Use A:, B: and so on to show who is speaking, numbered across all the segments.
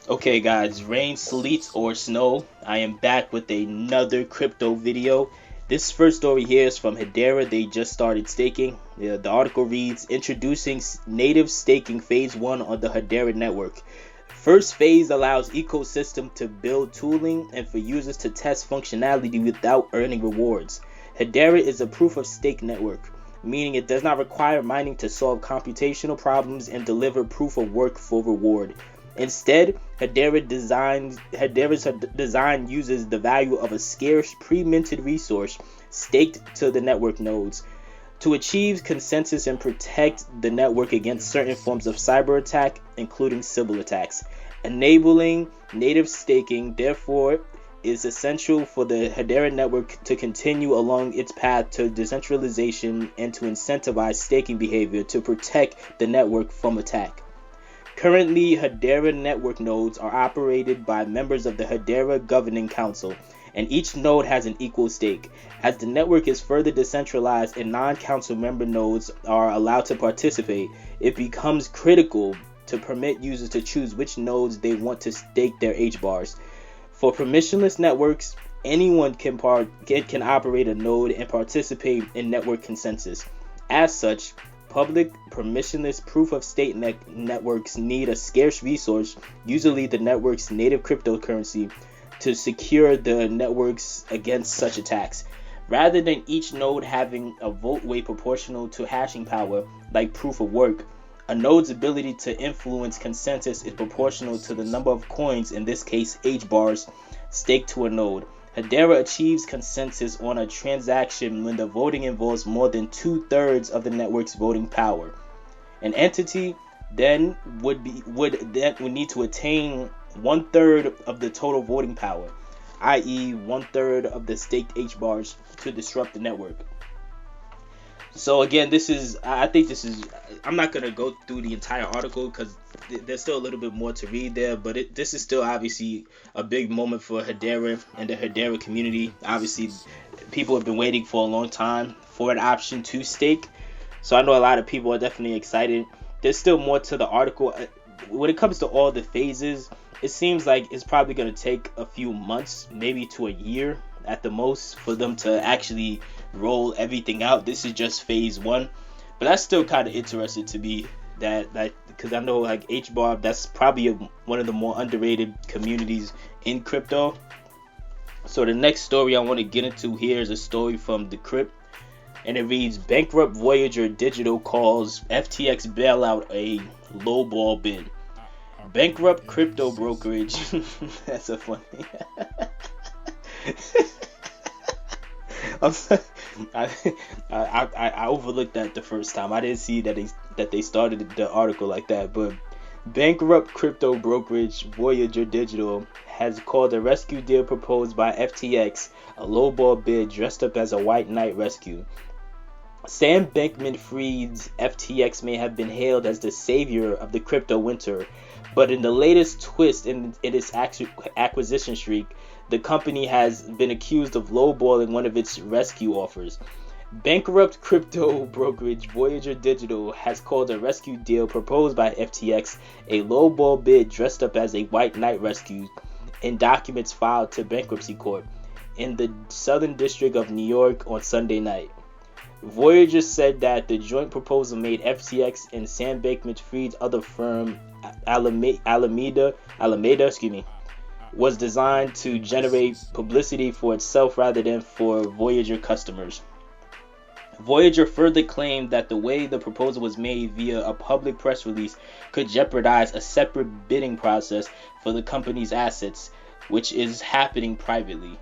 A: Okay guys, rain, sleet, or snow, I am back with another crypto video. This first story here is from Hedera. They just started staking. The article reads, Introducing Native Staking Phase 1 on the Hedera network. First phase allows ecosystem to build tooling and for users to test functionality without earning rewards. Hedera is a proof of stake network, meaning it does not require mining to solve computational problems and deliver proof of work for reward. Instead, Hedera's design uses the value of a scarce pre-minted resource staked to the network nodes to achieve consensus and protect the network against certain forms of cyber attack, including Sybil attacks. Enabling native staking, therefore, is essential for the Hedera network to continue along its path to decentralization and to incentivize staking behavior to protect the network from attack. Currently, Hedera network nodes are operated by members of the Hedera Governing Council, and each node has an equal stake. As the network is further decentralized and non-council member nodes are allowed to participate, it becomes critical to permit users to choose which nodes they want to stake their HBARs. For permissionless networks, anyone can operate a node and participate in network consensus. As such, public permissionless proof-of-stake networks need a scarce resource, usually the network's native cryptocurrency, to secure the networks against such attacks. Rather than each node having a vote weight proportional to hashing power, like proof of work, a node's ability to influence consensus is proportional to the number of coins, in this case HBARs, staked to a node. Hedera achieves consensus on a transaction when the voting involves more than 2/3 of the network's voting power. An entity then would need to attain 1/3 of the total voting power, i.e., 1/3 of the staked HBARs, to disrupt the network. So again, I'm not gonna go through the entire article because there's still a little bit more to read there, but this is still obviously a big moment for Hedera and the Hedera community. Obviously, people have been waiting for a long time for an option to stake, so I know a lot of people are definitely excited. There's still more to the article. When it comes to all the phases, it seems like it's probably gonna take a few months, maybe to a year at the most, for them to actually roll everything out. This is just phase 1, but that's still kind of interesting to me, that because I know like HBAR, that's probably one of the more underrated communities in crypto. So the next story I want to get into here is a story from the Crypt, and it reads, Bankrupt Voyager Digital calls FTX bailout a lowball bid. Bankrupt crypto brokerage that's a funny I overlooked that the first time. I didn't see that they started the article like that. But bankrupt crypto brokerage Voyager Digital has called a rescue deal proposed by FTX a lowball bid dressed up as a white knight rescue. Sam Bankman-Fried's FTX may have been hailed as the savior of the crypto winter, but in the latest twist in its acquisition streak, the company has been accused of lowballing one of its rescue offers. Bankrupt crypto brokerage Voyager Digital has called a rescue deal proposed by FTX a lowball bid dressed up as a white knight rescue in documents filed to bankruptcy court in the Southern District of New York on Sunday night. Voyager said that the joint proposal made FTX and Sam Bankman-Fried's other firm, Alameda, was designed to generate publicity for itself rather than for Voyager customers. Voyager further claimed that the way the proposal was made via a public press release could jeopardize a separate bidding process for the company's assets, which is happening privately.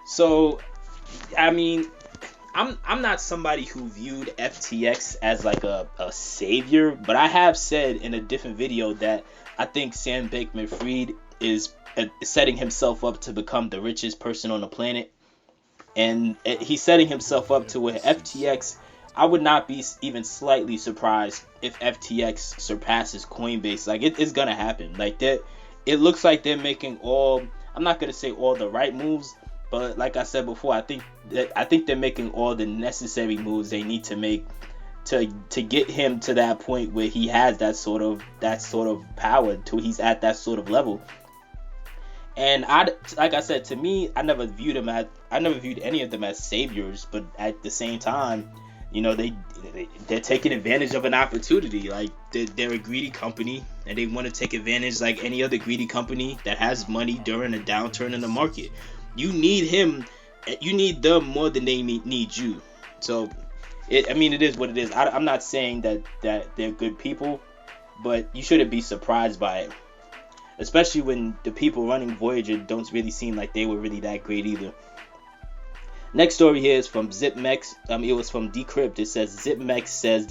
A: So, I mean, I'm not somebody who viewed FTX as like a savior, but I have said in a different video that I think Sam Bankman-Fried is setting himself up to become the richest person on the planet, and he's setting himself up to where FTX, I would not be even slightly surprised if FTX surpasses Coinbase. Like it's gonna happen. Like that, it looks like they're making I'm not gonna say all the right moves, but like I said before, I think they're making all the necessary moves they need to make to get him to that point where he has that sort of power, till he's at that sort of level. And like I said, to me, I never viewed any of them as saviors, but at the same time, you know, they're taking advantage of an opportunity. Like they're a greedy company, and they want to take advantage like any other greedy company that has money during a downturn in the market. You need them more than they need you. So, it is what it is. I'm not saying that they're good people, but you shouldn't be surprised by it. Especially when the people running Voyager don't really seem like they were really that great either. Next story here is from ZipMex. It was from Decrypt. It says ZipMex says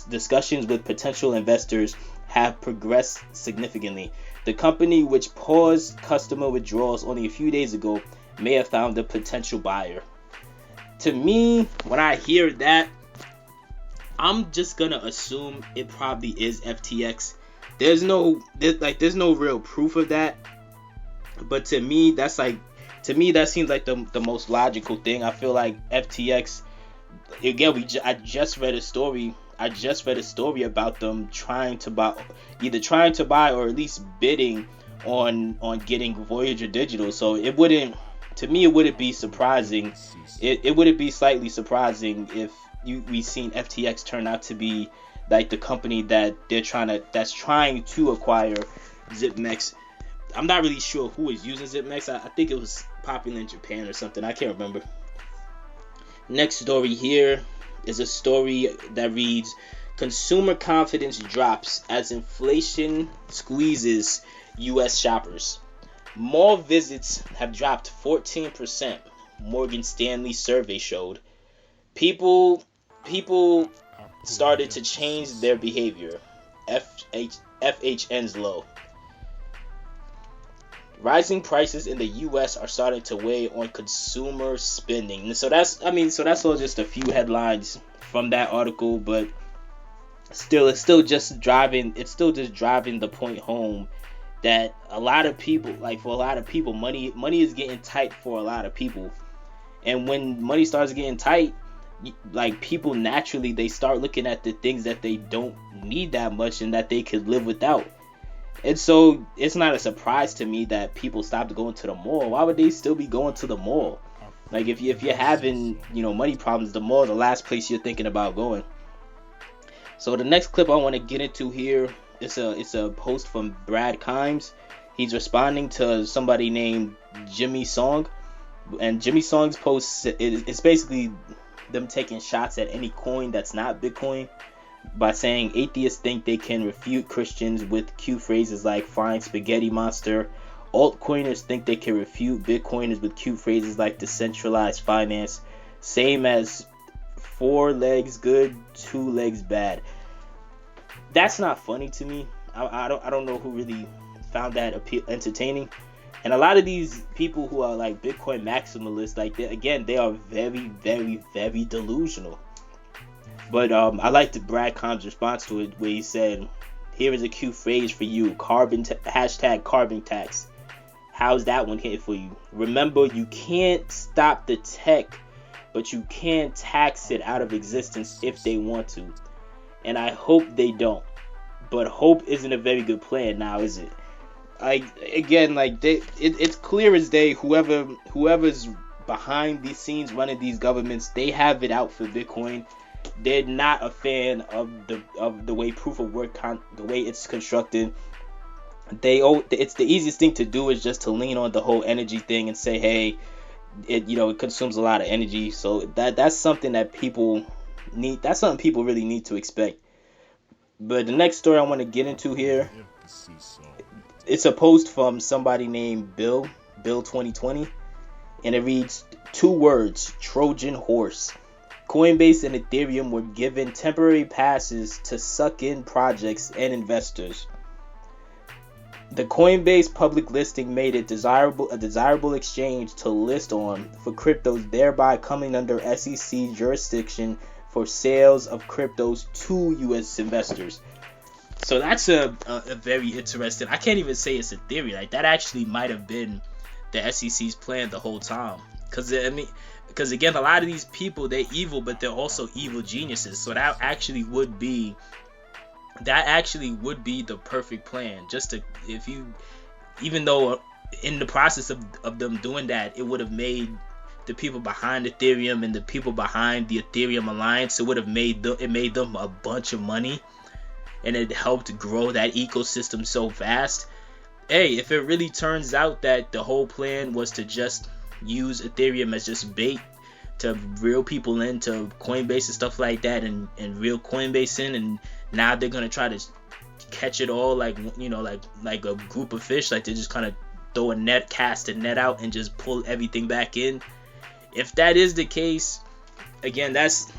A: discussions with potential investors have progressed significantly. The company, which paused customer withdrawals only a few days ago, may have found a potential buyer. To me, when I hear that, I'm just gonna assume it probably is FTX. There's no real proof of that, but to me that seems like the most logical thing. I feel like FTX, again, I just read a story about them trying to buy or at least bidding on getting Voyager Digital. So it wouldn't be surprising. It wouldn't be slightly surprising if we seen FTX turn out to be like the company that's trying to acquire ZipMex. I'm not really sure who is using ZipMex. I think it was popular in Japan or something. I can't remember. Next story here is a story that reads, consumer confidence drops as inflation squeezes U.S. shoppers. Mall visits have dropped 14%, Morgan Stanley survey showed. People started to change their behavior. FHN's low. Rising prices in the U.S. are starting to weigh on consumer spending. So that's all just a few headlines from that article, but it's still just driving the point home that a lot of people, money is getting tight for a lot of people. And when money starts getting tight, like, people naturally, they start looking at the things that they don't need that much and that they could live without. And so it's not a surprise to me that people stopped going to the mall. Why would they still be going to the mall? Like, if you're having, money problems, the mall is the last place you're thinking about going. So the next clip I want to get into here, it's a post from Brad Kimes. He's responding to somebody named Jimmy Song, and Jimmy Song's post is basically them taking shots at any coin that's not Bitcoin by saying atheists think they can refute Christians with cute phrases like flying spaghetti monster. Altcoiners think they can refute Bitcoiners with cute phrases like decentralized finance. Same as 4 legs good, 2 legs bad. That's not funny to me. I don't know who really found that entertaining. And a lot of these people who are like Bitcoin maximalists, like they are very, very, very delusional. But I liked the Brad Kimes' response to it, where he said, "Here is a cute phrase for you: hashtag carbon tax. How's that one hit for you? Remember, you can't stop the tech, but you can tax it out of existence if they want to. And I hope they don't. But hope isn't a very good plan now, is it?" It's clear as day. Whoever's behind these scenes running these governments, they have it out for Bitcoin. They're not a fan of the way proof of work, the way it's constructed. It's the easiest thing to do is just to lean on the whole energy thing and say, hey, it consumes a lot of energy. So that's something that people need. That's something people really need to expect. But the next story I want to get into here, it's a post from somebody named Bill 2020, and it reads 2 words: Trojan Horse. Coinbase and Ethereum were given temporary passes to suck in projects and investors. The Coinbase public listing made it a desirable exchange to list on for cryptos, thereby coming under SEC jurisdiction for sales of cryptos to U.S. investors. So that's a very interesting. I can't even say it's a theory. Like, that actually might have been the SEC's plan the whole time. Because because again, a lot of these people, they're evil, but they're also evil geniuses. So that actually would be the perfect plan. Just to, if you, even though in the process of them doing that, it would have made the people behind Ethereum and the people behind the Ethereum Alliance, it made them a bunch of money, and it helped grow that ecosystem so fast. Hey, if it really turns out that the whole plan was to just use Ethereum as just bait to reel people into Coinbase and stuff like that, and reel Coinbase in, and now they're gonna try to catch it all, like, you know, like a group of fish, like they just kind of throw a net, cast a net out, and just pull everything back in. If that is the case, again, that's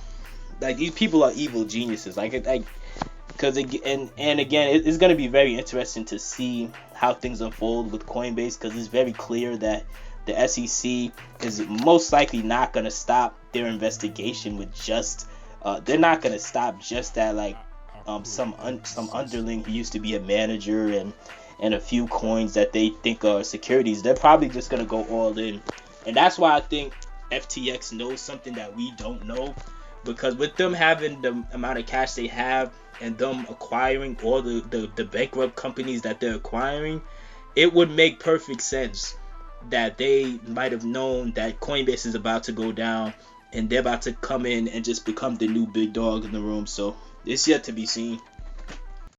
A: like, these people are evil geniuses. Because again, it's going to be very interesting to see how things unfold with Coinbase, because it's very clear that the SEC is most likely not going to stop their investigation with just they're not going to stop just at like some underling who used to be a manager and a few coins that they think are securities. They're probably just going to go all in, and that's why I think FTX knows something that we don't know, because with them having the amount of cash they have and them acquiring all the bankrupt companies that they're acquiring, it would make perfect sense that they might have known that Coinbase is about to go down and they're about to come in and just become the new big dog in the room. So it's yet to be seen.